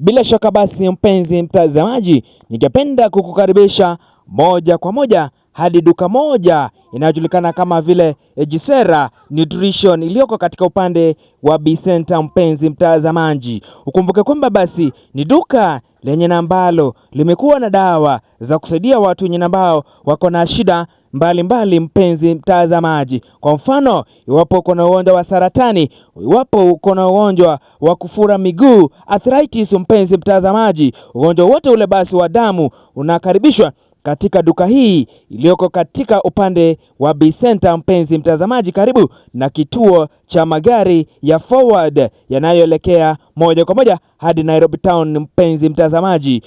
Bila shaka basi mpenzi mtazamaji, ningependa kukukaribisha moja kwa moja hadi duka moja inayojulikana kama vile Ejisera Nutrition iliyoko katika upande wa Bicenta. Mpenzi mtazamaji, ukumbuke kwamba basi ni duka lenye nambalo limekuwa na dawa za kusaidia watu wenye ambao wako na shida mbalimbali. Mpenzi mtazamaji, kwa mfano, iwapo uko na ugonjwa wa saratani, iwapo uko na ugonjwa wa kufura miguu, arthritis, mpenzi mtazamaji, ugonjwa wote ule basi wa damu, unakaribishwa katika duka hii iliyoko katika upande wa Bicenta. Mpenzi mtazamaji, karibu na kituo cha magari ya Forward yanayoelekea moja kwa moja hadi Nairobi Town. Mpenzi mtazamaji,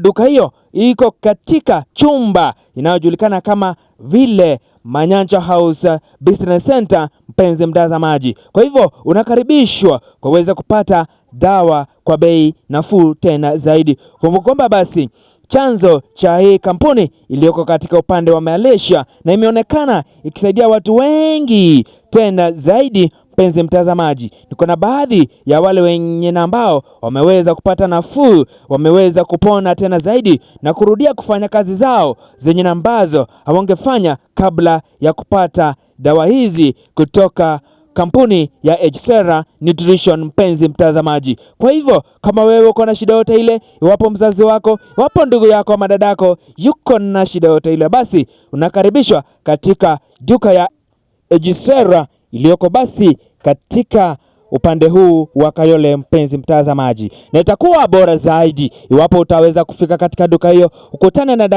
duka hiyo iko katika chumba inayojulikana kama vile Manyanja House Business Center. Mpenzi mtazamaji, kwa hivyo unakaribishwa kwa kuweza kupata dawa kwa bei nafuu tena zaidi. Kumbuka kwamba basi chanzo cha hii kampuni iliyoko katika upande wa Malaysia na imeonekana ikisaidia watu wengi tena zaidi. Mpenzi mtazamaji, niko na baadhi ya wale wenye ambao wameweza kupata nafuu, wameweza kupona tena zaidi na kurudia kufanya kazi zao zenye ambazo hawangefanya kabla ya kupata dawa hizi kutoka kampuni ya Ejisera Nutrition. Mpenzi mtazamaji, kwa hivyo kama wewe uko na shida yote ile, iwapo mzazi wako, iwapo ndugu yako ama dadako yuko na shida yote ile, basi unakaribishwa katika duka ya Ejisera iliyoko basi katika upande huu wa Kayole. Mpenzi mtazamaji, na itakuwa bora zaidi iwapo utaweza kufika katika duka hiyo, ukutane na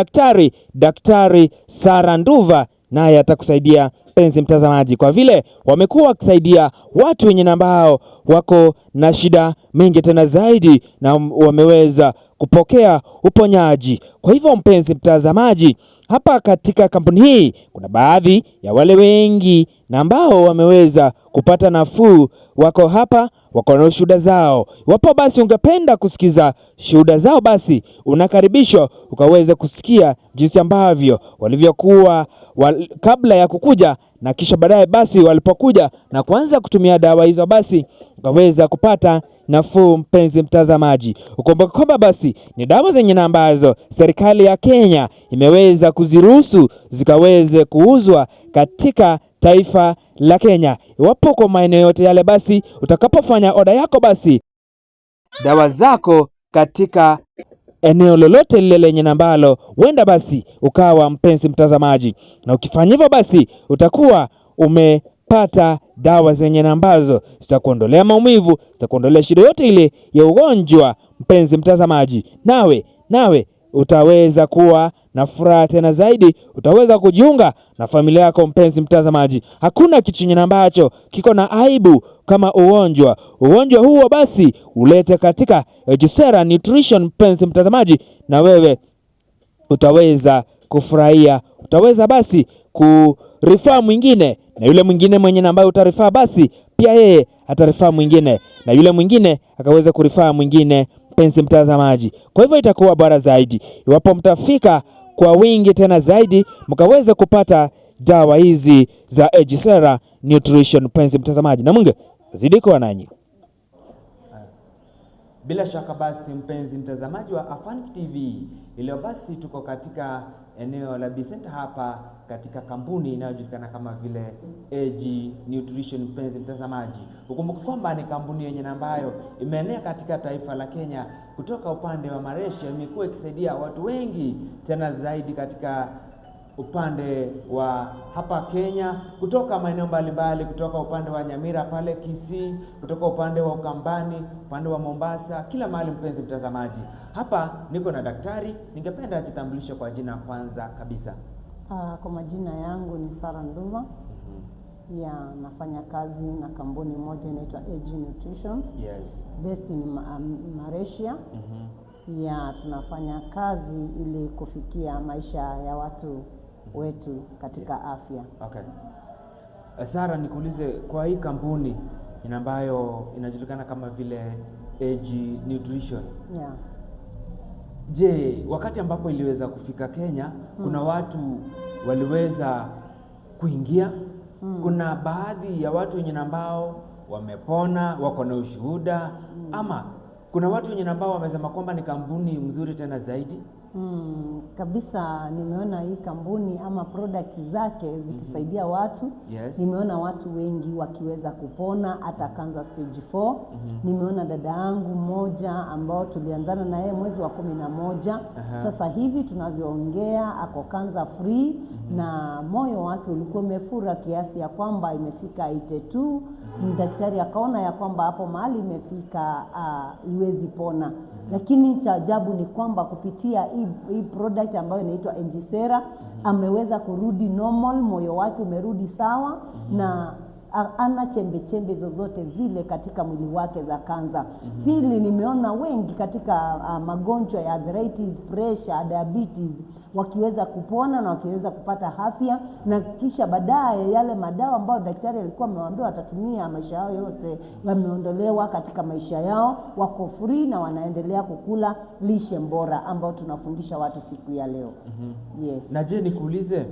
Daktari Sara Nduva, naye atakusaidia mpenzi mtazamaji, kwa vile wamekuwa wakisaidia watu wenye ambao wako na shida mingi tena zaidi na wameweza kupokea uponyaji. Kwa hivyo mpenzi mtazamaji, hapa katika kampuni hii kuna baadhi ya wale wengi na ambao wameweza kupata nafuu, wako hapa, wako na shuhuda zao. Iwapo basi ungependa kusikiza shuhuda zao, basi unakaribishwa ukaweze kusikia jinsi ambavyo walivyokuwa kabla ya kukuja na kisha baadaye basi walipokuja na kuanza kutumia dawa hizo, basi ukaweza kupata nafuu. Mpenzi mtazamaji, ukumbuke kwamba basi ni dawa zenye ambazo serikali ya Kenya imeweza kuziruhusu zikaweze kuuzwa katika taifa la Kenya. Iwapo kwa maeneo yote yale, basi utakapofanya oda yako, basi dawa zako katika eneo lolote lile lenye ambalo wenda basi ukawa mpenzi mtazamaji, na ukifanya hivyo basi utakuwa umepata dawa zenye ambazo zitakuondolea maumivu, zitakuondolea shida yote ile ya ugonjwa. Mpenzi mtazamaji, nawe utaweza kuwa na furaha tena zaidi, utaweza kujiunga na familia yako. Mpenzi mtazamaji, hakuna kitu chenye ambacho kiko na aibu kama ugonjwa huo, basi ulete katika Ejisera Nutrition. Mpenzi mtazamaji, na wewe utaweza kufurahia, utaweza basi kurifaa mwingine, na yule mwingine mwenye ambaye utarifaa basi pia yeye atarifaa mwingine, na yule mwingine akaweza kurifaa mwingine. Mpenzi mtazamaji, kwa hivyo itakuwa bora zaidi iwapo mtafika kwa wingi tena zaidi, mkaweze kupata dawa hizi za Ejisera Nutrition. Mpenzi mtazamaji, na Mungu azidi kuwa nanyi. Bila shaka basi mpenzi mtazamaji wa Afanic TV, leo basi tuko katika eneo la Bicenta hapa katika kampuni inayojulikana kama vile AG Nutrition. Mpenzi mtazamaji, ukumbuke kwamba ni kampuni yenye ambayo imeenea katika taifa la Kenya kutoka upande wa Malaysia, imekuwa ikisaidia watu wengi tena zaidi katika upande wa hapa Kenya, kutoka maeneo mbalimbali, kutoka upande wa Nyamira pale Kisii, kutoka upande wa Ukambani, upande wa Mombasa, kila mahali. Mpenzi mtazamaji, hapa niko na daktari, ningependa ajitambulishe kwa jina kwanza kabisa. Kwa majina yangu ni Sara Nduva. Nafanya kazi na kampuni moja inaitwa AG Nutrition. Yes. Based in Malaysia. Tunafanya kazi ili kufikia maisha ya watu wetu katika afya. Okay. Sara, nikuulize, kwa hii kampuni ambayo inajulikana kama vile AG Nutrition. Je, wakati ambapo iliweza kufika Kenya, kuna watu waliweza kuingia? Kuna baadhi ya watu wenye ambao wamepona, wako na ushuhuda, ama Kuna watu wenye ambao wamesema kwamba ni kampuni mzuri tena zaidi. Kabisa nimeona hii kampuni ama product zake zikisaidia watu. Yes. Nimeona watu wengi wakiweza kupona hata cancer stage 4. Nimeona dada yangu mmoja ambao tulianzana na yeye mwezi wa 11. Sasa hivi tunavyoongea ako cancer free na moyo wake ulikuwa umefura kiasi ya kwamba imefika 82. Daktari akaona ya kwamba hapo mahali imefika iwezi pona. Lakini cha ajabu ni kwamba kupitia hii product ambayo inaitwa Ejisera ameweza kurudi normal, moyo wake umerudi sawa na ana chembe zozote zile katika mwili wake za kansa. Pili, nimeona wengi katika magonjwa ya arthritis, pressure, diabetes wakiweza kupona na wakiweza kupata afya, na kisha baadaye yale madawa ambayo daktari alikuwa amewaambia watatumia maisha yao yote wameondolewa katika maisha yao, wako free na wanaendelea kukula lishe bora ambao tunafundisha watu siku ya leo. Yes. Na je, nikuulize,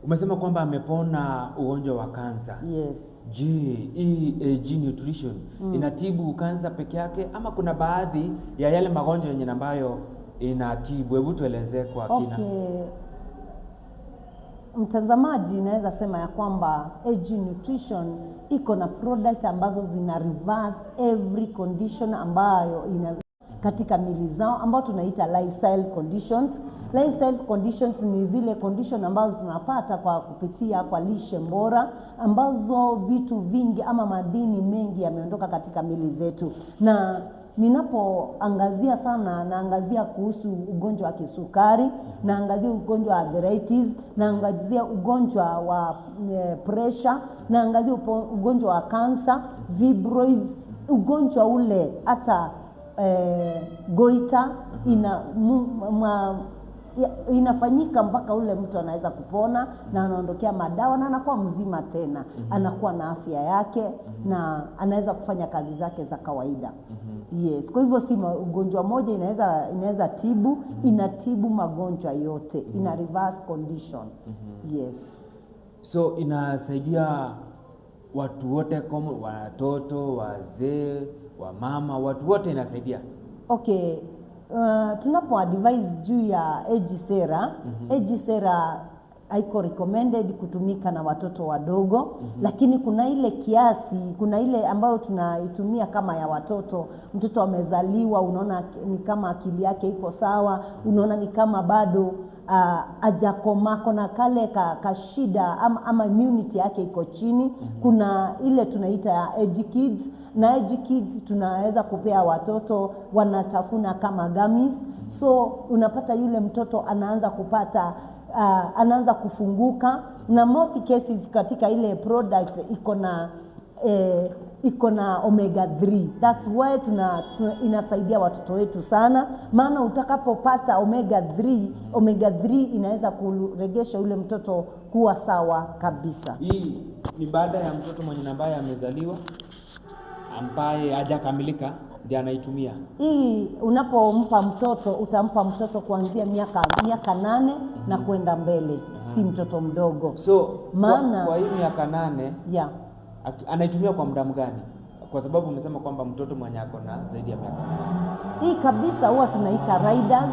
umesema kwamba amepona ugonjwa wa kansa. Yes. Je, hii AG Nutrition inatibu kansa peke yake ama kuna baadhi ya yale magonjwa yenye ambayo inatibu? Hebu tuelezee kwa kina. Okay. Mtazamaji, naweza sema ya kwamba AG Nutrition iko na product ambazo zina reverse every condition ambayo ina katika mili zao ambao tunaita lifestyle conditions. Lifestyle conditions ni zile condition ambazo tunapata kwa kupitia kwa lishe bora ambazo vitu vingi ama madini mengi yameondoka katika mili zetu. Na ninapoangazia sana, naangazia kuhusu ugonjwa wa kisukari, naangazia ugonjwa wa arthritis, naangazia ugonjwa wa pressure, naangazia ugonjwa wa cancer, fibroids, ugonjwa ule hata goita inafanyika mpaka ule mtu anaweza kupona na anaondokea madawa na anakuwa mzima tena. Anakuwa na afya yake na anaweza kufanya kazi zake za kawaida. Yes, kwa hivyo si ugonjwa moja inaweza tibu, inatibu magonjwa yote, ina reverse condition. Yes. So inasaidia watu wote, kama watoto, wazee, wamama, watu wote inasaidia. Okay. Tunapo advise juu ya Ejisera, Ejisera haiko recommended kutumika na watoto wadogo, lakini kuna ile kiasi, kuna ile ambayo tunaitumia kama ya watoto. Mtoto amezaliwa, unaona ni kama akili yake iko sawa, unaona ni kama bado ajakomako na kale kashida ama immunity yake iko chini. Kuna ile tunaita ya Age Kids, na Age Kids tunaweza kupea watoto wanatafuna kama gummies. So unapata yule mtoto anaanza kupata anaanza kufunguka, na most cases katika ile product iko na omega 3. That's why inasaidia watoto wetu sana, maana utakapopata omega 3 inaweza kuregesha yule mtoto kuwa sawa kabisa. Hii ni baada ya mtoto mwenye ambaye amezaliwa ambaye hajakamilika ndiye anaitumia. Hii unapompa mtoto, utampa mtoto kuanzia miaka 8 na kwenda mbele. Si mtoto mdogo. So maana kwa hii miaka 8 anaitumia kwa muda gani? Kwa sababu umesema kwamba mtoto mwenye ako na zaidi ya miaka 8. Hii kabisa huwa tunaita riders.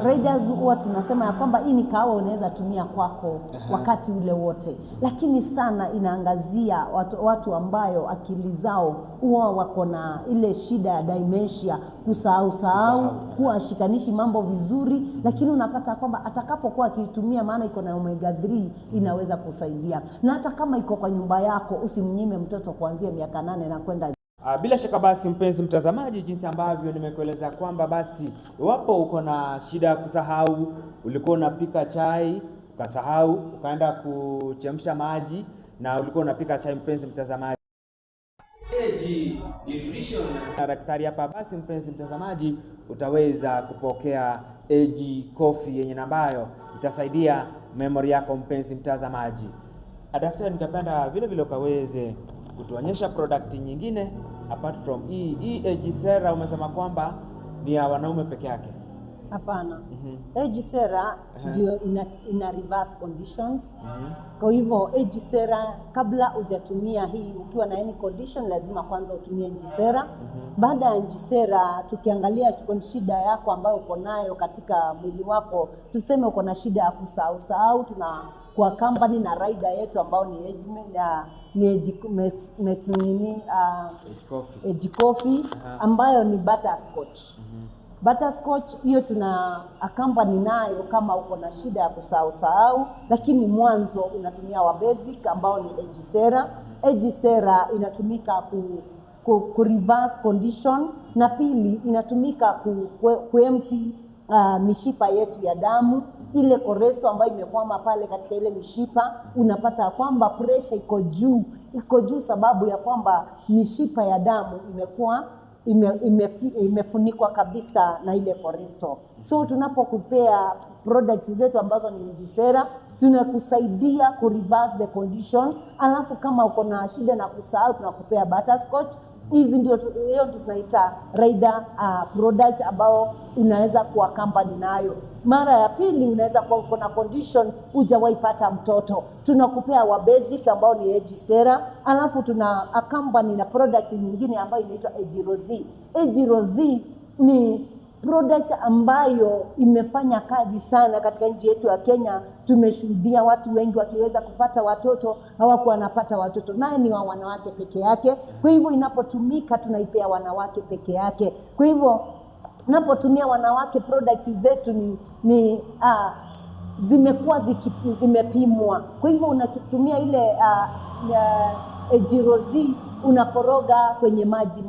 Riders huwa tunasema ya kwamba hii ni kawa unaweza tumia kwako wakati ule wote, lakini sana inaangazia watu ambayo akili zao huwa wako na ile shida ya dementia, kusahau, kuwa shikanishi mambo vizuri, lakini unapata kwamba atakapokuwa akitumia, maana iko na omega 3 inaweza kusaidia. Na hata kama iko kwa nyumba yako, usimnyime mtoto kuanzia miaka 8 na kwenda. Bila shaka basi, mpenzi mtazamaji, jinsi ambavyo nimekueleza kwamba basi iwapo uko na shida ya kusahau, ulikuwa unapika chai ukasahau, ukaenda kuchemsha maji na ulikuwa unapika chai, mpenzi mtazamaji, AG Nutrition na daktari hapa, basi mpenzi mtazamaji utaweza kupokea AG Coffee yenye ambayo itasaidia memory yako, mpenzi mtazamaji. Daktari, ningependa vile ukaweze kutuonyesha product nyingine apart from hii Ejisera. Umesema kwamba ni ya wanaume peke yake. Hapana. Age sera ndio ina reverse conditions. Kwa hivyo age sera kabla hujatumia hii, ukiwa na any condition lazima kwanza utumie age sera. Baada ya age sera, tukiangalia shida yako ambayo uko nayo katika mwili wako, tuseme uko na shida ya kusahau, tuna kwa company na rider yetu ambao ni age coffee ambayo ni butterscotch. Butterscotch hiyo tuna accompany nayo kama uko na shida ya kusahau, lakini mwanzo unatumia wa basic ambao ni age sera. Age sera inatumika ku reverse condition, na pili inatumika kuempty mishipa yetu ya damu, ile cholesterol ambayo imekwama pale katika ile mishipa. Unapata kwamba pressure iko juu sababu ya kwamba mishipa ya damu imekuwa imefunikwa kabisa na ile cholesterol. So tunapokupea products zetu ambazo ni age sera, tunakusaidia ku reverse the condition. Alafu kama uko na shida na kusahau, tunakupea butterscotch. Hizi ndio tunaita rider product ambao unaweza kuwa company nayo. Mara ya pili unaweza kuwa uko na condition hujawahi pata mtoto, tunakupea wa basic ambao ni age sera. Alafu tuna accompany na product nyingine ambayo inaitwa Age Rosy. Age Rosy ni product ambayo imefanya kazi sana katika nchi yetu ya Kenya. Tumeshuhudia watu wengi wakiweza kupata watoto, hawakuwa wanapata watoto, naye ni wa wanawake peke yake. Kwa hivyo inapotumika tunaipea wanawake peke yake. Kwa hivyo unapotumia wanawake, products zetu zimekuwa zimepimwa. Kwa hivyo unatumia ile Age Rosy, unakoroga kwenye maji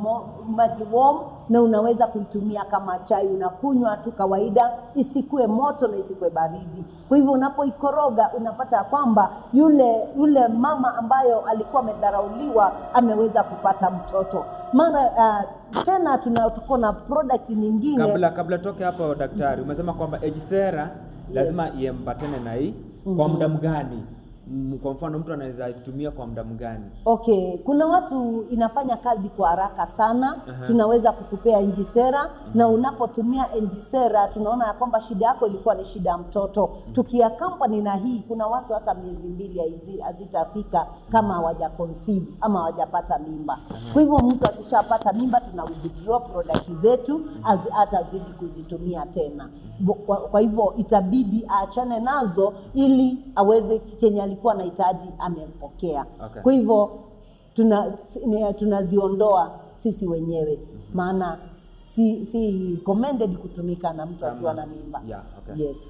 warm, na unaweza kuitumia kama chai, unakunywa tu kawaida, isikue moto na isikue baridi. Kwa hivyo unapoikoroga unapata kwamba yule mama ambayo alikuwa amedharauliwa ameweza kupata mtoto. Mara tena tuko na product nyingine. Kabla toke hapo daktari, umesema kwamba age sera lazima iambatane na hii. Kwa muda mgani? Kwa mfano mtu anaweza kutumia kwa muda mgani? Okay, kuna watu inafanya kazi kwa haraka sana. Tunaweza kukupea age sera, na unapotumia age sera tunaona ya kwamba shida yako ilikuwa ni shida ya mtoto. Tukia company na hii, kuna watu hata miezi 2 hazitafika kama hawaja conceive ama hawajapata mimba. Kwa hivyo mtu akishapata mimba tuna withdraw product zetu atazidi kuzitumia tena. Kwa hivyo itabidi aachane nazo ili aweze chenye alikuwa anahitaji amempokea. Kwa hivyo tunaziondoa sisi wenyewe, maana si recommended kutumika na mtu akiwa na mimba. Yes.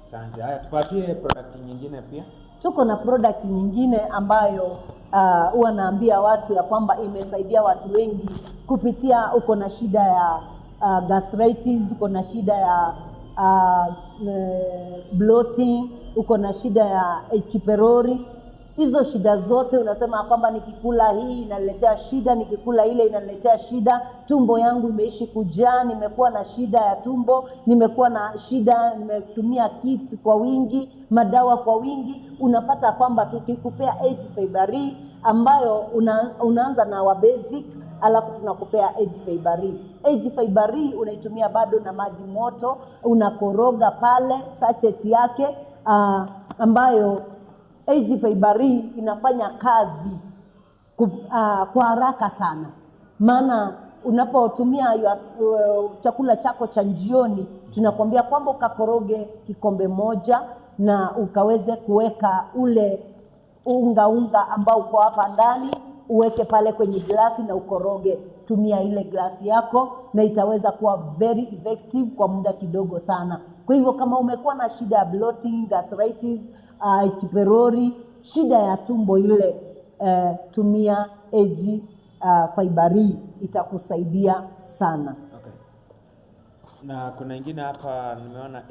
Asante. Haya, tupatie product nyingine pia. Tuko na product nyingine ambayo huwa naambia watu ya kwamba imesaidia watu wengi kupitia, uko na shida ya gastritis, uko na shida ya bloating, uko na shida ya H pylori. Hizo shida zote unasema kwamba nikikula hii inaletea shida, nikikula ile inaletea shida, tumbo yangu imeishi kujaa, nimekuwa na shida ya tumbo, nimekuwa na shida, nimetumia kits kwa wingi, madawa kwa wingi. Unapata kwamba tukikupea Age Fibari ambayo unaanza na wa basic, alafu tunakupea Age Fibari. Age Fibari unaitumia bado na maji moto, unakoroga pale sachet yake, ambayo Age Fibari inafanya kazi kwa haraka sana. Maana unapotumia chakula chako cha jioni, tunakwambia kwamba ukakoroge kikombe moja na ukaweze kuweka ule unga ambao uko hapa ndani, uweke pale kwenye glasi na ukoroge. Tumia ile glasi yako na itaweza kuwa very effective kwa muda kidogo sana. Kwa hivyo kama umekuwa na shida ya bloating, gastritis, H pylori, shida ya tumbo ile, tumia Age Fibari, itakusaidia sana. Okay. Na kuna ingine hapa nimeona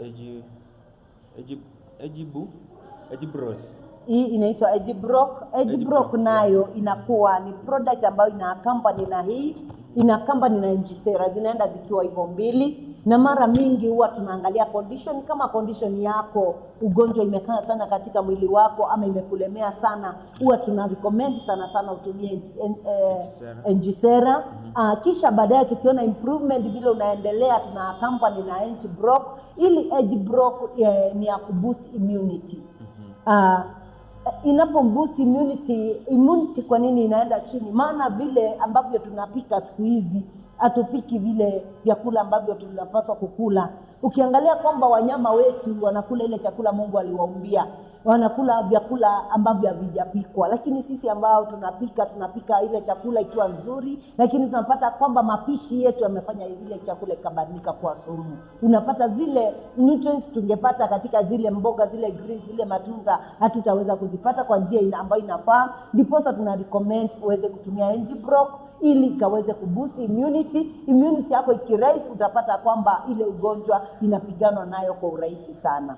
Age Bros. Hii inaitwa Age Brock. Age Brock nayo inakuwa ni product ambayo ina accompany na hii, ina company na NG Sera, zinaenda zikiwa hivyo mbili, na mara mingi huwa tunaangalia condition. Kama condition yako ugonjwa imekaa sana katika mwili wako ama imekulemea sana, huwa tuna recommend sana utumie NG Sera. Kisha baadaye tukiona improvement vile unaendelea, tuna company na NG Brock. Ili NG Brock ni ya kuboost immunity. Inapo boost immunity kwa nini inaenda chini? Maana vile ambavyo tunapika siku hizi hatupiki vile vyakula ambavyo tunapaswa kukula. Ukiangalia kwamba wanyama wetu wanakula ile chakula Mungu aliwaumbia, wanakula vyakula ambavyo havijapikwa, lakini sisi ambao tunapika ile chakula ikiwa nzuri, lakini tunapata kwamba mapishi yetu yamefanya ile chakula ikabadilika kuwa sumu. Unapata zile nutrients tungepata katika zile mboga, zile greens, zile matunda, hatutaweza kuzipata kwa njia ambayo inafaa. Ndiposa tuna recommend uweze kutumia NG Brock ili ikaweze kuboost immunity yako. Ikiraisi utapata kwamba ile ugonjwa inapiganwa nayo kwa urahisi sana.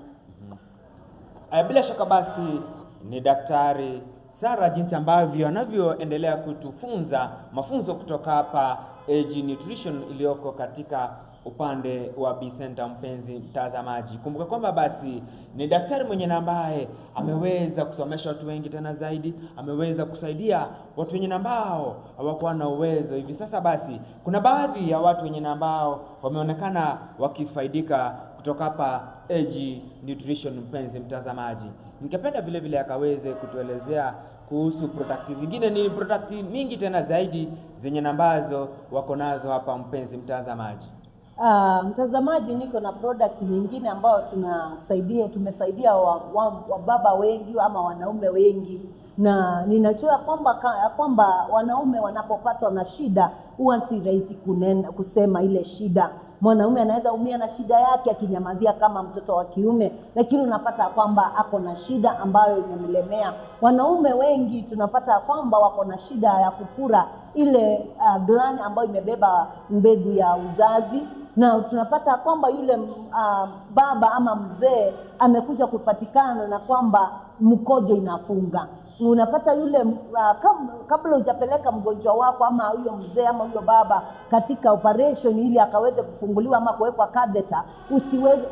Bila shaka basi ni Daktari Sarah jinsi ambavyo anavyoendelea kutufunza mafunzo kutoka hapa AG Nutrition iliyoko katika upande wa B Center. Mpenzi mtazamaji, kumbuka kwamba basi ni daktari mwenye ambaye ameweza kusomesha watu wengi, tena zaidi ameweza kusaidia watu wenye ambao hawakuwa na uwezo. Hivi sasa basi kuna baadhi ya watu wenye ambao wameonekana wakifaidika kutoka hapa AG Nutrition. Mpenzi mtazamaji, ningependa vile vile akaweze kutuelezea kuhusu product zingine. Ni product mingi tena zaidi zenye ambazo wako nazo hapa. Mpenzi mtazamaji, mtazamaji, niko na product nyingine ambayo tumesaidia wababa wengi ama wanaume wengi, na ninajua kwamba wanaume wanapopatwa na shida huwa si rahisi kusema ile shida. Mwanaume anaweza umia na shida yake akinyamazia kama mtoto wa kiume, lakini unapata kwamba ako na shida ambayo imemlemea. Wanaume wengi tunapata kwamba wako na shida ya kufura ile gland ambayo imebeba mbegu ya uzazi, na tunapata kwamba yule baba ama mzee amekuja kupatikana na kwamba mkojo inafunga. Unapata yule kabla hujapeleka mgonjwa wako ama huyo mzee ama huyo baba katika operation ili akaweze kufunguliwa ama kuwekwa catheter, usiweze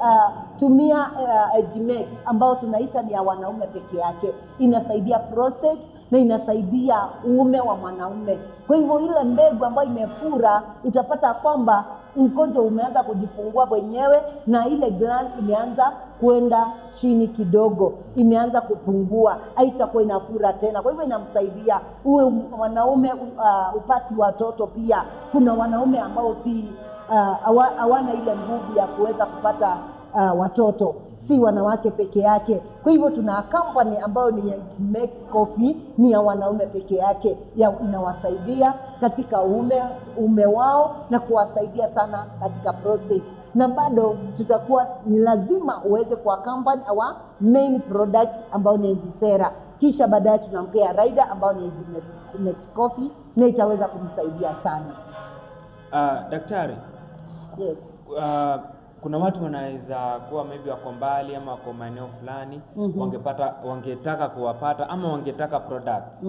tumia Agimex ambao tunaita ni ya wanaume peke yake. Inasaidia prostate na inasaidia uume wa mwanaume. Kwa hivyo ile mbegu ambayo imefura, utapata kwamba mkojo umeanza kujifungua wenyewe na ile gland imeanza kwenda chini kidogo, imeanza kupungua, haitakuwa inafura tena. Kwa hivyo inamsaidia uwe wanaume upati watoto. Pia kuna wanaume ambao hawana ile nguvu ya kuweza kupata watoto, si wanawake peke yake. Kwa hivyo tuna company ambayo ni Agimex Coffee, ni ya wanaume peke yake, inawasaidia katika uume wao na kuwasaidia sana katika prostate. Na bado tutakuwa ni lazima uweze kwa company our main product ambao ni NG Sera, kisha baadaye tunampea rider ambao ni Agimex Coffee, na itaweza kumsaidia sana. Daktari, yes. Kuna watu wanaweza kuwa maybe wako mbali ama wako maeneo fulani, wangetaka kuwapata ama wangetaka products.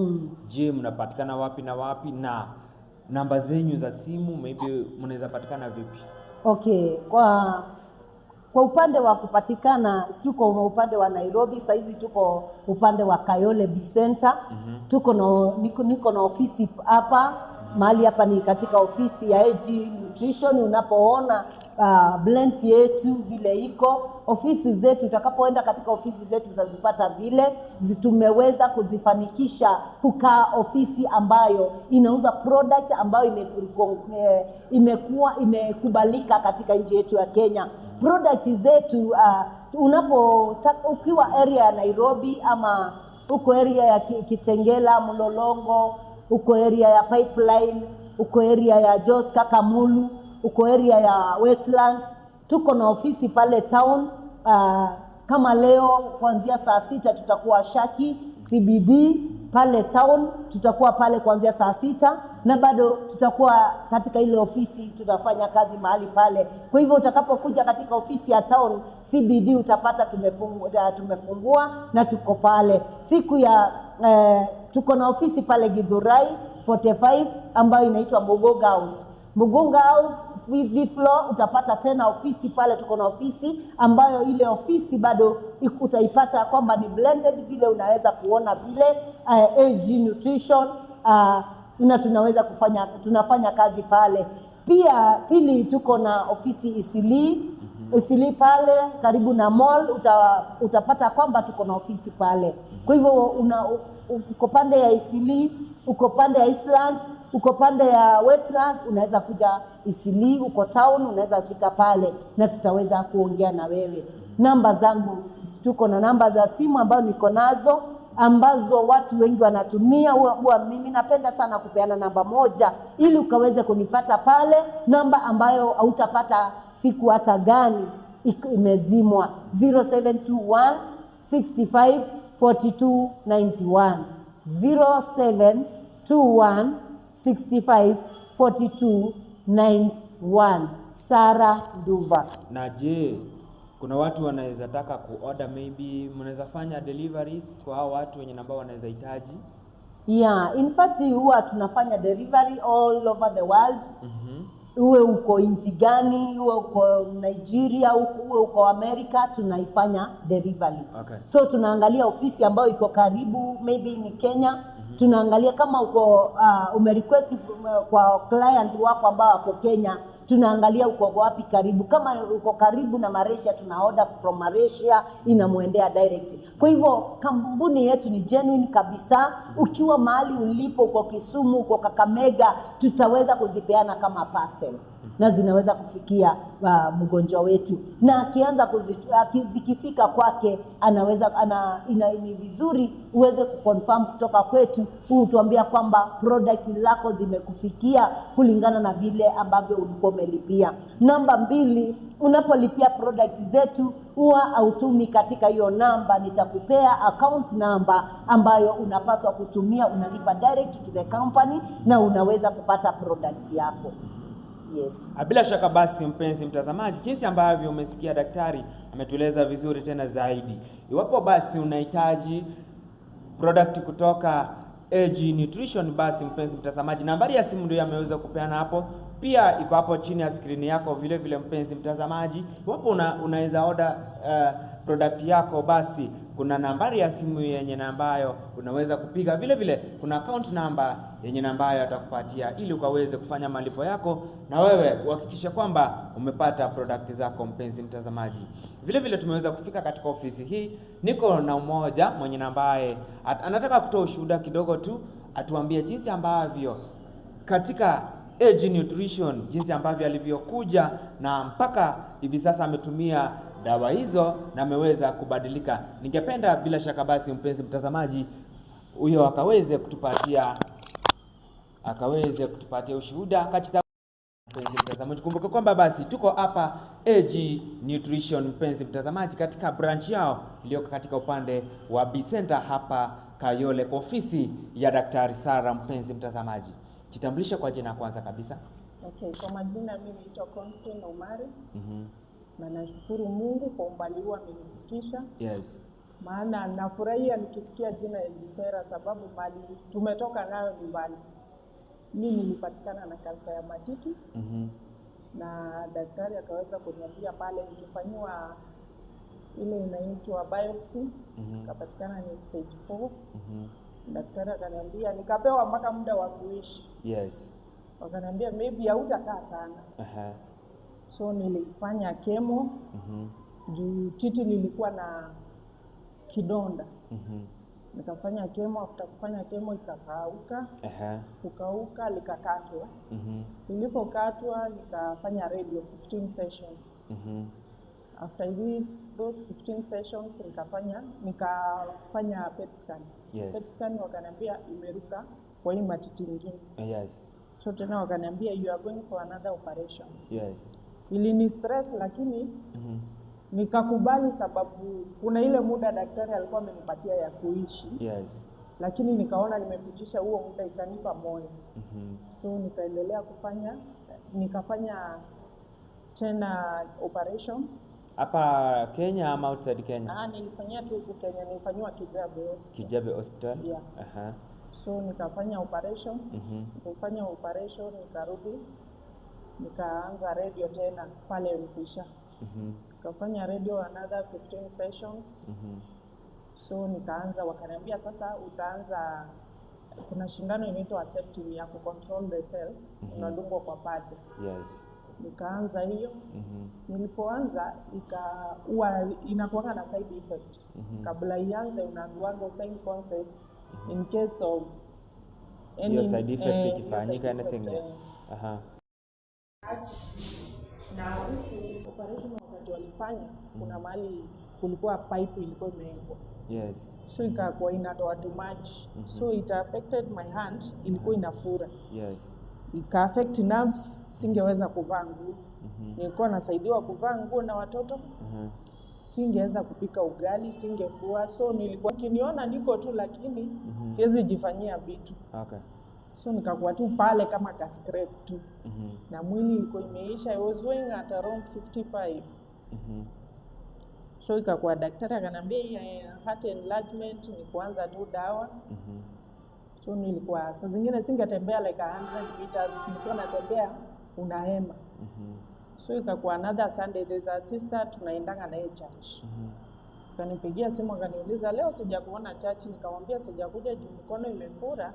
Je, mnapatikana wapi na wapi, na namba zenyu za simu maybe mnaweza patikana vipi? Okay, kwa upande wa kupatikana, tuko upande wa Nairobi. Sasa hizi tuko upande wa Kayole B Center. Niko na ofisi hapa. Mahali hapa ni katika ofisi ya AG Nutrition. Unapoona blend yetu vile iko, ofisi zetu, utakapoenda katika ofisi zetu utazipata vile tumeweza kuzifanikisha kukaa ofisi ambayo inauza product ambayo imekubalika katika nchi yetu ya Kenya. Product zetu ukiwa area ya Nairobi ama uko area ya Kitengela, Mlolongo, uko area ya Pipeline, uko area ya Jos Kakamulu, uko area ya Westlands, tuko na ofisi pale town. Kama leo kuanzia saa 6 tutakuwa Shaki CBD pale town, tutakuwa pale kuanzia saa 6, na bado tutakuwa katika ile ofisi, tutafanya kazi mahali pale. Kwa hivyo utakapokuja katika ofisi ya town CBD utapata tumefungua na tuko pale. Siku ya tuko na ofisi pale Githurai 45 ambayo inaitwa Mugonga House. Mugonga House with floor utapata tena ofisi pale, tuko na ofisi ambayo ile ofisi bado utaipata kwamba ni blended, vile unaweza kuona vile AG Nutrition na tunafanya kazi pale. Pia pili tuko na ofisi Isili pale karibu na mall, utapata kwamba tuko na ofisi pale. Kwa hivyo uko pande ya Isili, uko pande ya Eastland, uko pande ya Westlands, unaweza kuja Isili, uko town unaweza fika pale na tutaweza kuongea na wewe. Namba zangu, tuko na namba za simu ambazo niko nazo ambazo watu wengi wanatumia. Mimi napenda sana kupeana namba moja ili ukaweze kunipata pale, namba ambayo hautapata siku hata gani imezimwa, 0721 65 42 91, 0721 65 42 91. Sara Nduva. Na je, kuna watu wanaweza taka kuorder, maybe mnaweza fanya deliveries kwa hao watu wenye ambao wanaweza hitaji? Yeah, in fact huwa tunafanya delivery all over the world. Uwe uko nchi gani, uwe uko Nigeria, uwe uko America, tunaifanya delivery. Okay. So tunaangalia ofisi ambayo iko karibu, maybe ni Kenya. Tunaangalia kama uko umerequest kwa client wako ambao wako Kenya, tunaangalia uko wapi karibu. Kama uko karibu na Malaysia, tuna order from Malaysia, inamuendea direct. Kwa hivyo kampuni yetu ni genuine kabisa. Ukiwa mahali ulipo, uko Kisumu, uko Kakamega, tutaweza kuzipeana kama parcel na zinaweza kufikia mgonjwa wetu, na akianza zikifika kwake ni vizuri uweze kuconfirm kutoka kwetu, utuambia kwamba product zako zimekufikia kulingana na vile ambavyo ulikuwa umelipia. Namba 2, unapolipia product zetu huwa hautumi katika hiyo namba, nitakupea account number ambayo unapaswa kutumia, unalipa direct to the company na unaweza kupata product yako. Yes. Bila shaka basi, mpenzi mtazamaji, jinsi ambavyo umesikia daktari ametueleza vizuri tena zaidi. Iwapo basi unahitaji product kutoka AG Nutrition, basi mpenzi mtazamaji, nambari ya simu ndio ameweza kupeana hapo, pia iko hapo chini ya screen yako. Vile vile mpenzi mtazamaji, iwapo unaweza order product yako, basi kuna nambari ya simu yenye nambayo unaweza kupiga. Vile vile kuna account number yenye nambayo atakupatia ili ukaweze kufanya malipo yako na wewe uhakikishe kwamba umepata product zako. Mpenzi mtazamaji, vile vile tumeweza kufika katika ofisi hii. Niko na mmoja mwenye nambaye anataka kutoa ushuhuda kidogo tu, atuambie jinsi ambavyo katika AG Nutrition, jinsi ambavyo alivyokuja na mpaka hivi sasa ametumia dawa hizo na ameweza kubadilika. Ningependa bila shaka basi mpenzi mtazamaji huyo akaweze kutupatia ushuhuda katika. Mpenzi mtazamaji, kumbuka kwamba basi tuko hapa AG Nutrition, mpenzi mtazamaji, katika branch yao iliyoko katika upande wa B Center hapa Kayole, kwa ofisi ya Daktari Sara. Mpenzi mtazamaji, jitambulishe kwa jina kwanza kabisa. Okay, kwa majina mimi naitwa Constance Omari. Na nashukuru Mungu kwa umbali huu amenifikisha. Yes. Maana nafurahia nikisikia jina Ejisera, sababu mali tumetoka nayo nyumbani. Mimi nilipatikana na kansa ya matiti. Na daktari akaweza kuniambia pale nikifanyiwa ile inaitwa biopsy, kapatikana ni stage 4. Daktari akaniambia, nikapewa mpaka muda wa kuishi. Yes. Wakaniambia maybe hautakaa sana. So nilifanya chemo. Juu titi lilikuwa na kidonda. Nikafanya chemo, after kufanya chemo ikakauka. Kukauka likakatwa. Nilipokatwa nikafanya radio 15 sessions. After those 15 sessions nikafanya PET scan. Yes. PET scan wakaniambia imeruka kwa hii matiti nyingine. Yes. So tena wakaniambia you are going for another operation. Yes. Ilini stress lakini nikakubali, sababu kuna ile muda daktari alikuwa amenipatia ya kuishi. Yes. Lakini nikaona nimepitisha huo muda, ikanipa moyo. So nikaendelea nikafanya tena operation. Hapa Kenya ama outside Kenya? Nilifanyia tu huku Kenya, nilifanywa Kijabe Hospital. Kijabe Hospital? Yeah. So nikafanya operation. Nikafanya operation, nikarudi nikaanza radio tena pale Mpisha. Nikafanya radio another 15 sessions. So nikaanza, wakaniambia sasa utaanza, kuna shindano inaitwa aseptic ya control the cells, unadungwa kwa paja. Yes. Nikaanza hiyo. Nilipoanza huwa inakuwa na side effect. Kabla ianze unaambiwa usign consent in case of any side effect ikifanyika anything. Na huku operation wakati walifanya kuna mahali kulikuwa pipe ilikuwa imewekwa. Yes. So ikakuwa inatoa too much. So it affected my hand, ilikuwa inafura. Yes. Ika affect nerves, singeweza kuvaa nguo. Nilikuwa nasaidiwa kuvaa nguo na watoto. Singeweza kupika ugali, singefua. So nilikuwa kiniona niko tu lakini siwezi jifanyia vitu. Okay. So nikakuwa tu pale kama ka scrape tu. Na mwili ilikuwa imeisha. I was weighing at around 55. So ikakuwa daktari akaniambia heart enlargement, ni kuanza tu dawa. So nilikuwa saa zingine singetembea like 100 meters, nilikuwa natembea unahema. So ikakuwa another Sunday, there's a sister tunaendanga na yeye church. Kanipigia simu akaniuliza leo sijakuona church. Nikamwambia sijakuja juu mikono imefura.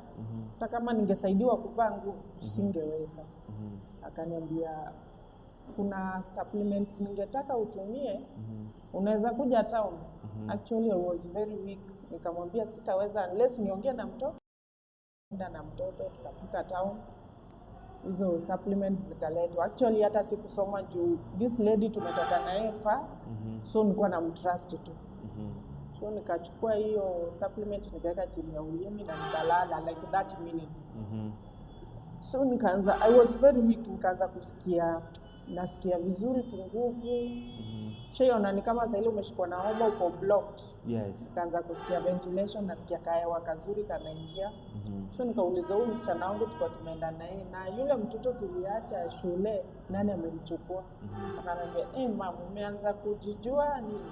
Hata kama ningesaidiwa kuvaa nguo singeweza. Akaniambia kuna supplements ningetaka utumie. Unaweza kuja town. Actually I was very weak. Nikamwambia sitaweza unless niongee na mtoto. Na mtoto tukafika town. Hizo supplements zikaletwa. Actually hata sikusoma juu this lady tumetoka na yeye so nilikuwa na mtrust tu. So nikachukua hiyo supplement nikaweka chini ya ulimi na nikalala like 30 minutes. So nikaanza, I was very weak, nikaanza nasikia vizuri tu nguvu. Shaiona ni kama sasa ile umeshikwa na homa uko blocked. Yes. Nikaanza kusikia ventilation, nasikia kahewa kazuri kanaingia. So nikauliza huyu msichana wangu tulikuwa tumeenda naye na yule mtoto tuliacha shule nani amemchukua? Akaniambia mama umeanza kujijua nini?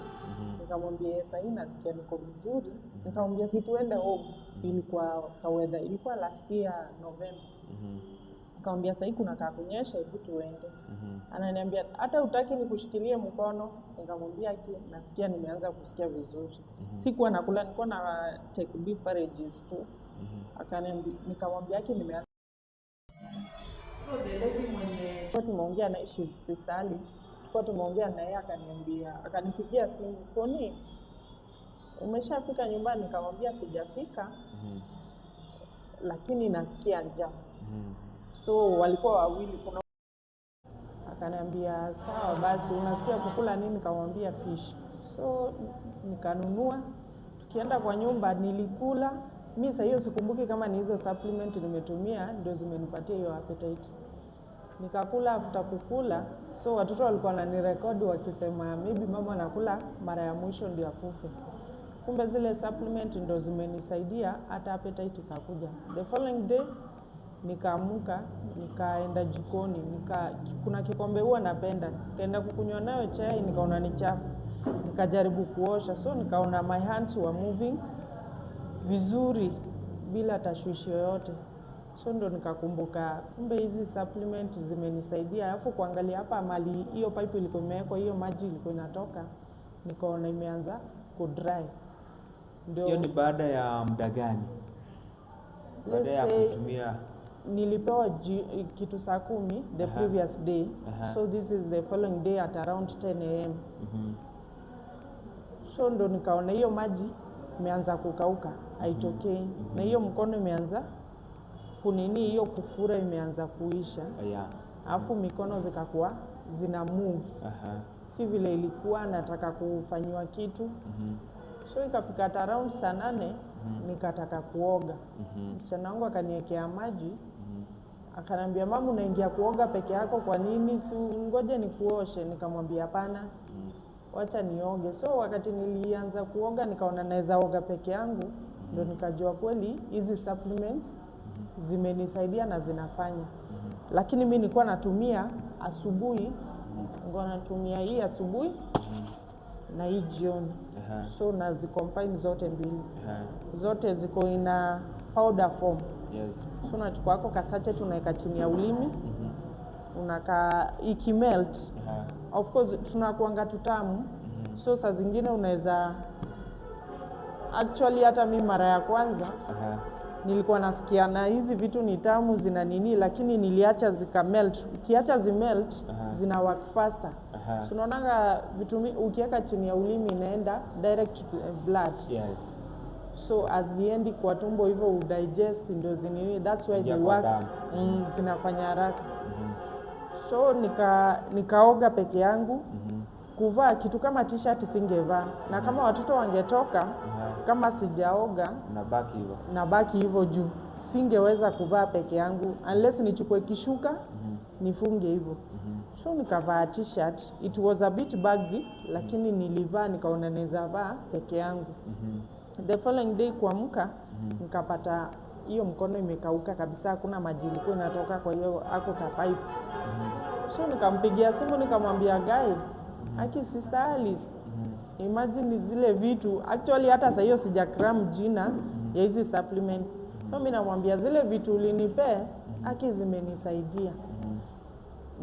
Nikamwambia sasa hivi nasikia niko vizuri. Nikamwambia si tuende home. Ilikuwa kawaida, ilikuwa last year November. Nikamwambia sasa hivi kuna kunyesha, hebu tuende. Ananiambia hata utaki nikushikilie mkono. Nikamwambia nasikia nimeanza kusikia vizuri. Sikuwa nakula, nilikuwa na take beverages tu. Akaniambia, nikamwambia nimeanza. So the lady mwenye tumeongea na Sister Alice, tumeongea na yeye akaniambia, akanipigia simu, "Koni, umeshafika nyumbani?" Nikamwambia sijafika. Lakini nasikia njaa. So walikuwa wawili, kuna akaniambia sawa basi unasikia kukula nini? Nikamwambia fish. So nikanunua, tukienda kwa nyumba nilikula. Mimi sasa hiyo sikumbuki kama ni hizo supplement nimetumia ndio zimenipatia hiyo appetite. Nikakula, after kukula, so watoto walikuwa wananirekodi wakisema maybe mama anakula mara ya mwisho ndio akufe. Kumbe zile supplement ndio zimenisaidia hata appetite ikakuja. The following day nikaamuka, nikaenda jikoni, kuna kikombe huwa napenda. Nikaenda kukunywa nayo chai, nikaona ni chafu. Nikajaribu kuosha, so nikaona my hands were moving vizuri bila tashwishi yoyote. So ndo nikakumbuka kumbe hizi supplement zimenisaidia. Alafu kuangalia hapa mali hiyo pipe ilikuwa imewekwa, hiyo maji ilikuwa inatoka, nikaona imeanza kudry. Ndio. Hiyo ni baada ya muda gani? Baada ya kutumia nilipewa kitu saa 10 the previous day. So this is the following day at around 10 AM. So ndo nikaona hiyo maji imeanza kukauka, haitokei. Na hiyo mkono imeanza kunini, hiyo kufura imeanza kuisha. Alafu mikono zikakuwa zina move. Si vile ilikuwa nataka kufanywa kitu. So ikafika at around saa 8 nikataka kuoga. Msichana wangu akaniwekea maji. Akaniambia mama unaingia kuoga peke yako kwa nini? Si ngoje nikuoshe. Nikamwambia hapana. Wacha nioge. So wakati nilianza kuoga nikaona naweza oga peke yangu, ndio nikajua kweli hizi supplements zimenisaidia na zinafanya. Lakini mimi nilikuwa natumia asubuhi, nilikuwa natumia hii asubuhi na hii jioni. So na zicombine zote mbili. Zote ziko ina powder form. Yes. So unachukua kwa kasache tunaweka chini ya ulimi. Unaka ikimelt. Of course tunakuanga tutamu. So saa zingine unaweza actually hata mimi mara ya kwanza nilikuwa nasikia na hizi vitu ni tamu zina nini, lakini niliacha zikamelt. Ukiacha zimelt zina work faster. So unaonanga vitu ukiweka chini ya ulimi inaenda direct to blood. Yes. So aziendi kwa tumbo hivyo udigest ndio zinini, that's why they work. Zinafanya haraka. So nikaoga peke yangu. Kuvaa kitu kama t-shirt singevaa, na kama watoto wangetoka kama sijaoga nabaki hivyo juu singeweza kuvaa peke yangu unless nichukue kishuka nifunge hivyo. So nikavaa t-shirt, it was a bit baggy, lakini nilivaa nikaona naweza vaa peke yangu. The following day kuamka nikapata hiyo mkono imekauka kabisa, hakuna maji ilikuwa inatoka, kwa hiyo ako ka pipe. So nikampigia simu nikamwambia guy, aki sister Alice, imagine zile vitu actually hata sasa hiyo sijakram jina ya hizi supplements. So mimi namwambia zile vitu ulinipe aki zimenisaidia.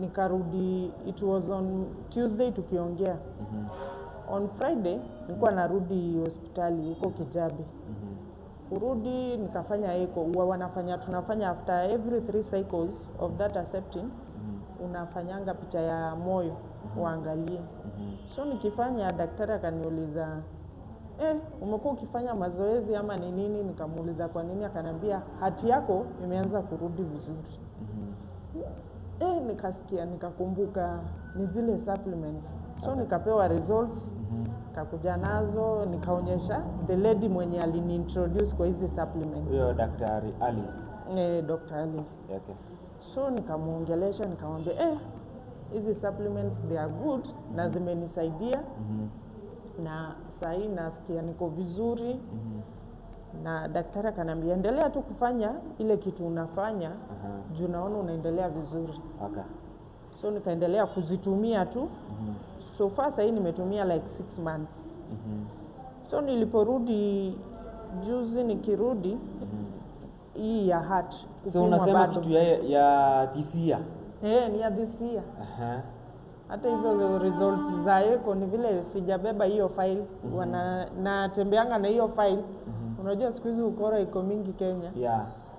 Nikarudi, it was on Tuesday tukiongea. On Friday nilikuwa narudi hospitali huko Kijabi. Kurudi nikafanya echo. Tunafanya after every 3 cycles of that accepting. Unafanyanga picha ya moyo uangalie. So nikifanya, daktari akaniuliza umekuwa ukifanya mazoezi ama ni nini? Nikamuuliza kwa nini, akaniambia hati yako imeanza kurudi vizuri. Nikasikia, nikakumbuka ni zile supplements. So nikapewa results, nikakuja nazo, nikaonyesha the lady mwenye aliniintroduce kwa hizi supplements. Huyo Daktari Alice. Dr. Alice. Okay. So nikamuongelesha, nikamwambia hizi supplements they are good na zimenisaidia. Na sasa nasikia niko vizuri. Na daktari akaniambia endelea tu kufanya ile kitu unafanya juu naona unaendelea vizuri. Okay. So nikaendelea kuzitumia tu. So far sasa nimetumia like 6 months. So niliporudi juzi nikirudi hii ya heart. So unasema kitu ya this year? Ni ya this year. Hata hizo results za echo ni vile sijabeba hiyo file. Natembeanga na hiyo file. Unajua siku hizi ukora iko mingi Kenya.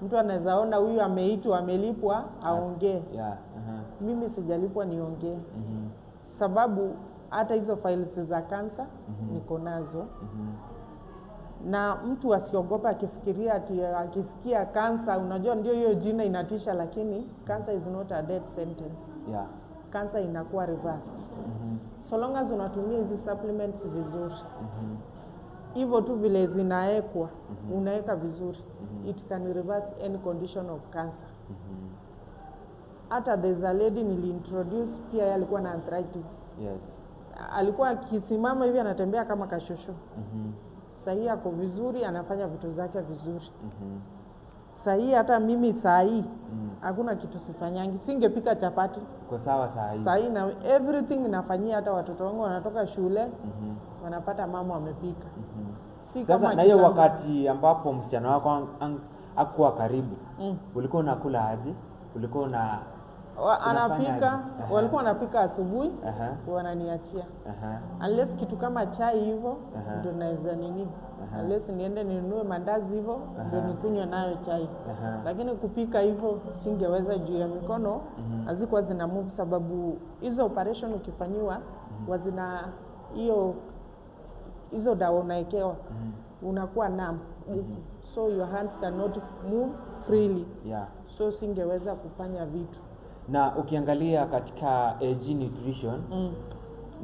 Mtu anaweza ona huyu ameitwa, amelipwa aongee. Mimi sijalipwa niongee. Sababu hata hizo files za cancer niko nazo. Na mtu asiogopa akifikiria ati akisikia cancer, unajua ndio hiyo jina inatisha, lakini cancer is not a death sentence. Cancer inakuwa reversed. So long as unatumia hizi supplements vizuri. Hivyo tu vile zinaekwa, unaweka vizuri. It can reverse any condition of cancer. Hata there's a lady niliintroduce pia yeye alikuwa na arthritis. Alikuwa akisimama hivi anatembea kama kashushu. Sahii ako vizuri, anafanya vitu zake vizuri. Sahii hata mimi sahii hakuna kitu sifanyangi. Singepika chapati. Kwa sawa sahii. Sahii na everything nafanyia, hata watoto wangu wanatoka shule wanapata mama amepika. Sasa na hiyo wakati ambapo msichana wako hakuwa karibu, ulikuwa unakula aje? Ulikuwa anapika, walikuwa wanapika asubuhi, wananiachia. Unless kitu kama chai hivyo ndio naweza nini. Unless niende ninunue mandazi hivyo ndio nikunywe nayo chai. Lakini kupika hivyo singeweza juu ya mikono hazikuwa zina move, sababu hizo operation ukifanywa wazina hizo dawa unaekewa unakuwa numb. So your hands cannot move freely. So singeweza kufanya vitu. Na ukiangalia katika AG Nutrition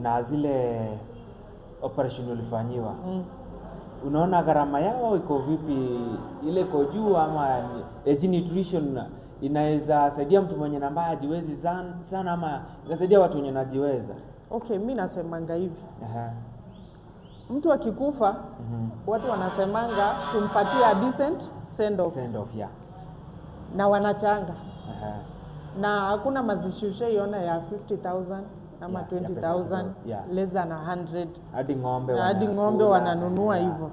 na zile operation ulifanyiwa, unaona gharama yao iko vipi? Ile iko juu ama AG Nutrition inaweza saidia mtu mwenye namba hajiwezi sana ama inasaidia watu wenye najiweza? Okay, mimi nasemanga hivi. Mtu akikufa watu wanasemanga tumpatie a decent send off. Na wanachanga. Na hakuna mazishushe iona ya 50,000 ama 20,000 less than 100. Hadi ng'ombe wananunua hivyo.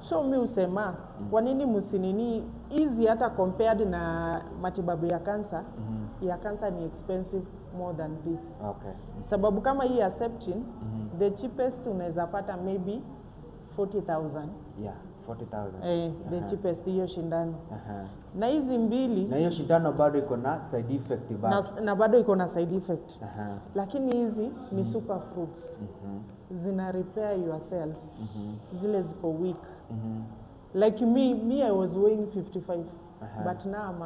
So mi usema kwa nini msinini hizi hata compared na matibabu ya kansa, ya kansa ni expensive more than this. Okay. Sababu kama hii ya septin, the cheapest unaweza pata maybe 40,000. Yeah, 40,000. The cheapest hiyo shindano. Na hizi mbili, na hiyo shindano bado iko na side effect na bado iko na side effect. Lakini hizi ni super fruits. Zina repair your cells. Zile ziko weak. Like me I was weighing 55, but now I'm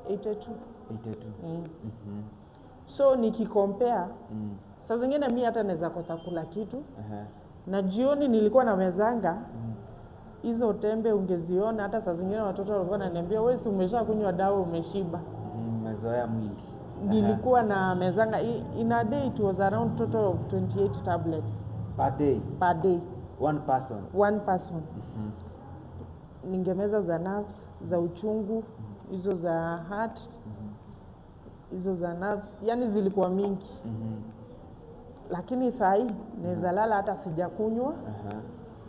82. 82. So nikicompare, saa zingine mi hata naweza kosa kula kitu. Na jioni nilikuwa na mezanga hizo tembe, ungeziona hata saa zingine watoto walikuwa wananiambia wewe si umesha kunywa dawa umeshiba. Umezoea mwili. Nilikuwa na mezanga in a day, it was around total of 28 tablets per day. One person. Ningemeza za nerves, za uchungu, hizo za heart, hizo za nerves, yani zilikuwa mingi. Lakini saa hii naweza lala hata sijakunywa.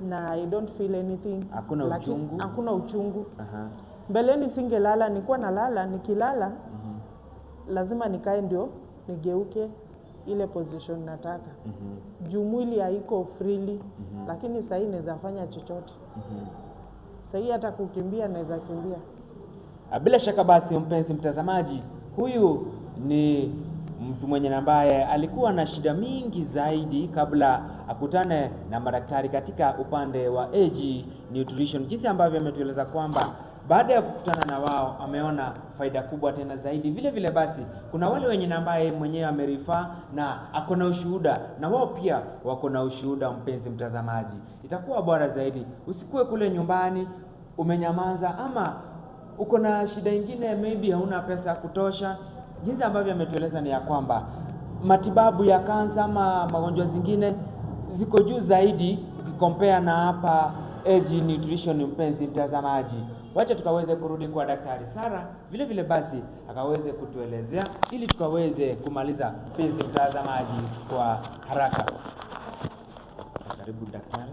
Na I don't feel anything. Hakuna uchungu. Mbeleni singelala, nilikuwa nalala, nikilala lazima nikae ndio nigeuke ile position nataka. Juu mwili haiko freely. Lakini saa hii naweza fanya chochote. Saa hii hata kukimbia naweza kimbia. Bila shaka basi, mpenzi mtazamaji, huyu ni mtu mwenye ambaye alikuwa na shida mingi zaidi kabla akutane na madaktari katika upande wa AG Nutrition, jinsi ambavyo ametueleza kwamba baada ya kukutana na wao ameona faida kubwa tena zaidi. Vile vile basi kuna wale wenye ambaye mwenyewe amerifa na ako na ushuhuda, na wao pia wako na ushuhuda. Mpenzi mtazamaji, itakuwa bora zaidi usikue kule nyumbani umenyamaza, ama uko na shida nyingine, maybe hauna pesa ya kutosha. Jinsi ambavyo ametueleza ni ya kwamba matibabu ya kansa ama magonjwa zingine ziko juu zaidi ukikompea na hapa AG Nutrition. Mpenzi mtazamaji, wacha tukaweze kurudi kwa Daktari Sarah, vile vile basi akaweze kutuelezea ili tukaweze kumaliza, mpenzi mtazamaji, kwa haraka. Karibu daktari.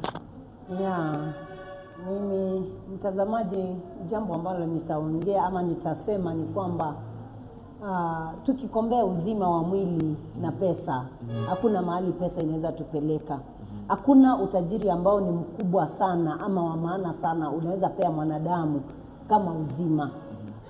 Mimi mtazamaji, jambo ambalo nitaongea ama nitasema ni kwamba tukikombea uzima wa mwili na pesa, hakuna mahali pesa inaweza tupeleka. Hakuna utajiri ambao ni mkubwa sana ama wa maana sana unaweza pea mwanadamu kama uzima.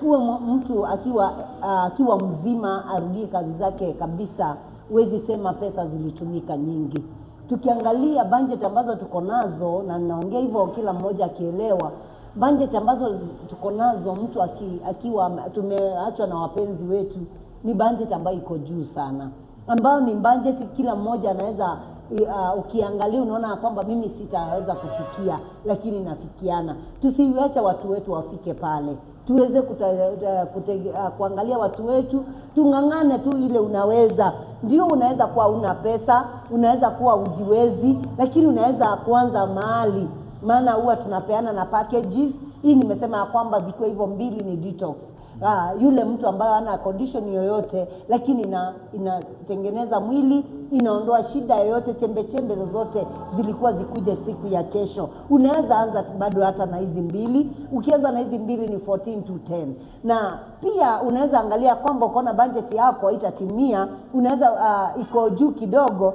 Kuwe mtu akiwa mzima arudie kazi zake kabisa, huwezi sema pesa zilitumika nyingi. Tukiangalia budget ambazo tuko nazo, na naongea hivyo kila mmoja akielewa, budget ambazo tuko nazo, mtu akiwa tumeachwa na wapenzi wetu, ni budget ambayo iko juu sana, ambayo ni budget kila mmoja anaweza ukiangalia unaona kwamba mimi sitaweza kufikia, lakini nafikiana. Tusiwache watu wetu wafike pale, tuweze kuangalia watu wetu, tungangane tu ile unaweza. Ndio unaweza kuwa una pesa, unaweza kuwa ujiwezi, lakini unaweza kuanza mahali. Maana huwa tunapeana na packages. Hii nimesema kwamba ziko hivyo mbili ni detox. Yule mtu ambaye ana condition yoyote, lakini inatengeneza mwili, inaondoa shida yoyote, chembe zozote zilikuwa zikuje siku ya kesho. Unaweza anza bado hata na hizi mbili. Ukianza na hizi mbili ni 14 to 10. Na pia unaweza angalia kwamba ukaona budget yako haitatimia, unaweza iko juu kidogo,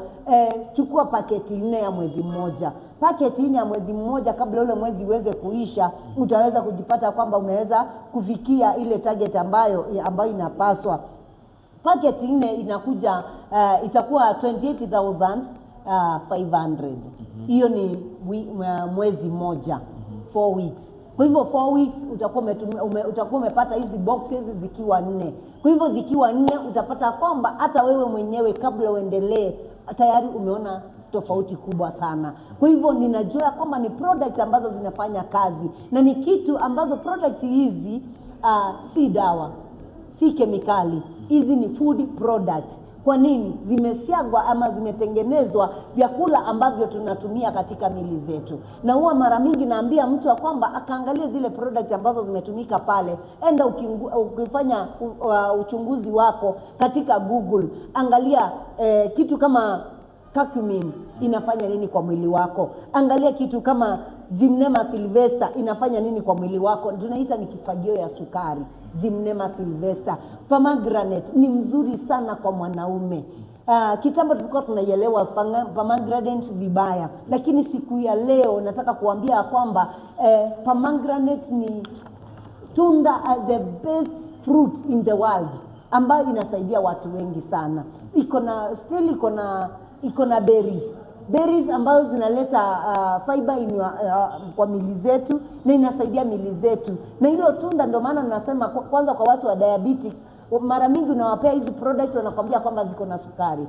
chukua paketi 4 ya mwezi mmoja. Paketi 4 ya mwezi mmoja, kabla ule mwezi uweze kuisha, utaweza kujipata kwamba unaweza kufikia ile target ambayo inapaswa. Paketi 4 inakuja itakuwa 28,500. Hiyo ni mwezi mmoja, 4 weeks. Kwa hivyo 4 weeks utakuwa umepata hizi boxes zikiwa 4. Kwa hivyo zikiwa 4 utapata kwamba hata wewe mwenyewe kabla uendelee tayari umeona tofauti kubwa sana. Kwa hivyo ninajua kwamba ni product ambazo zinafanya kazi, na ni kitu ambazo product hizi si dawa, si kemikali. Hizi ni food product. Kwa nini? Zimesiagwa ama zimetengenezwa vyakula ambavyo tunatumia katika mili zetu. Na huwa mara mingi naambia mtu kwamba akaangalia zile product ambazo zimetumika pale. Enda ukifanya uchunguzi wako katika Google, angalia kitu kama curcumin inafanya nini kwa mwili wako. Angalia kitu kama Gymnema sylvester inafanya nini kwa mwili wako? Tunaita ni kifagio ya sukari. Gymnema sylvester. Pomegranate ni mzuri sana kwa mwanaume. Kitambo tulikuwa tunaielewa pomegranate vibaya, lakini siku ya leo nataka kuambia kwamba pomegranate ni tunda, the best fruit in the world, ambayo inasaidia watu wengi sana. Iko na berries ambazo zinaleta fiber kwa mili zetu na inasaidia mili zetu. Na hilo tunda ndio maana nasema kwanza kwa watu wa diabetic, mara mingi unawapea hizi product wanakuambia kwamba ziko na sukari.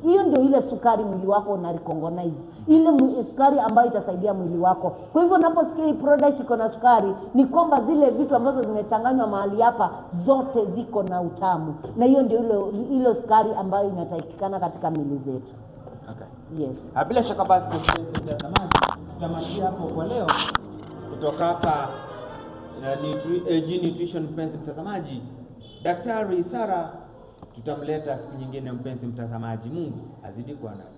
Hiyo ndio ile sukari mwili wako una recognize. Ile sukari ambayo itasaidia mwili wako. Kwa hivyo unaposikia hii product iko na sukari, ni kwamba zile vitu ambazo zimechanganywa mahali hapa zote ziko na utamu. Na hiyo ndio ile sukari ambayo inatakikana katika mili zetu. Okay. Yes. Bila shaka basi mtazamaji, tutamalizia hapo kwa leo kutoka hapa AG Nutrition. Mpenzi mtazamaji, Daktari Sarah tutamleta siku nyingine, mpenzi mtazamaji. Mungu azidi kuwa nawe.